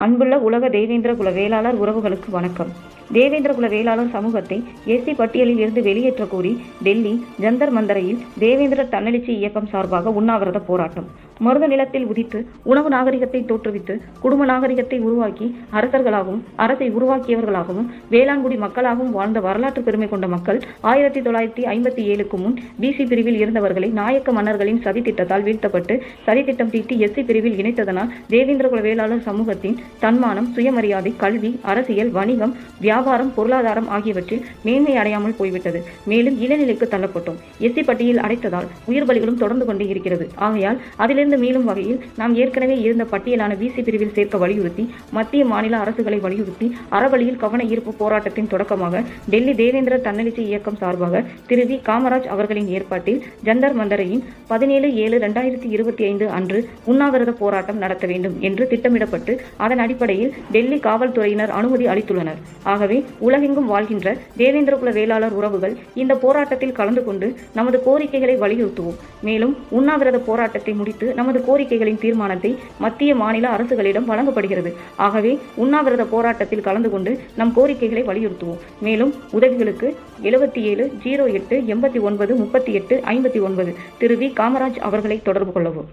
அன்புள்ள உலக தேவேந்திர குல வேளாளர் உறவுகளுக்கு வணக்கம். தேவேந்திர குல வேளாளர் சமூகத்தை எஸ்சி பட்டியலில் இருந்து வெளியேற்ற கோரி டெல்லி ஜந்தர் மந்தரையில் தேவேந்திர தன்னெழுச்சி இயக்கம் சார்பாக உண்ணாவிரத போராட்டம். மருத நிலத்தில் உதித்து உணவு நாகரிகத்தை தோற்றுவித்து குடும்ப நாகரிகத்தை உருவாக்கி அரசர்களாகவும் அரசை உருவாக்கியவர்களாகவும் வேளாண்குடி மக்களாகவும் வாழ்ந்த வரலாற்று பெருமை கொண்ட மக்கள் 1957க்கு முன் பிசி பிரிவில் இருந்தவர்களை நாயக்க மன்னர்களின் சதி திட்டத்தால் வீழ்த்தப்பட்டு சதித்திட்டம் தீட்டி எஸ்சி பிரிவில் இணைத்ததனால் தேவேந்திர குல வேளாளர் சமூகத்தின் தன்மானம், சுயமரியாதை, கல்வி, அரசியல், வணிகம், வியாபாரம், பொருளாதாரம் ஆகியவற்றில் மேன்மை அடையாமல் போய்விட்டது. மேலும் இளநிலைக்கு தள்ளப்பட்டோம். எஸ்சி பட்டியலில் அடைத்ததால் உயிர் பலிகளும் தொடர்ந்து கொண்டே இருக்கிறது. ஆகையால் அதிலிருந்து மீளும் வகையில் நாம் ஏற்கனவே இருந்த பட்டியலான பிசி பிரிவில் சேர்க்க வலியுறுத்தி மத்திய மாநில அரசுகளை வலியுறுத்தி அறவழியில் கவன ஈர்ப்பு போராட்டத்தின் தொடக்கமாக டெல்லி தேவேந்திர தன்னெழுச்சி இயக்கம் சார்பாக திரு வி. காமராஜ் அவர்களின் ஏற்பாட்டில் ஜந்தர் மந்தரையின் 17/7/2025 அன்று உண்ணாவிரத போராட்டம் நடத்த வேண்டும் என்று திட்டமிடப்பட்டு அதன் அடிப்படையில் டெல்லி காவல்துறையினர் அனுமதி அளித்துள்ளனர். ஆகவே உலகெங்கும் வாழ்கின்ற தேவேந்திர குல வேளாளர் உறவுகள் இந்த போராட்டத்தில் கலந்து கொண்டு நமது கோரிக்கைகளை வலியுறுத்துவோம். மேலும் உண்ணாவிரத போராட்டத்தை முடித்து நமது கோரிக்கைகளின் தீர்மானத்தை மத்திய மாநில அரசுகளிடம் வழங்கப்படுகிறது. ஆகவே உண்ணாவிரத போராட்டத்தில் கலந்து கொண்டு நம் கோரிக்கைகளை வலியுறுத்துவோம். மேலும் உதவிகளுக்கு 77 08 89 38 59 திரு வி. காமராஜ் அவர்களை தொடர்பு கொள்ளவும்.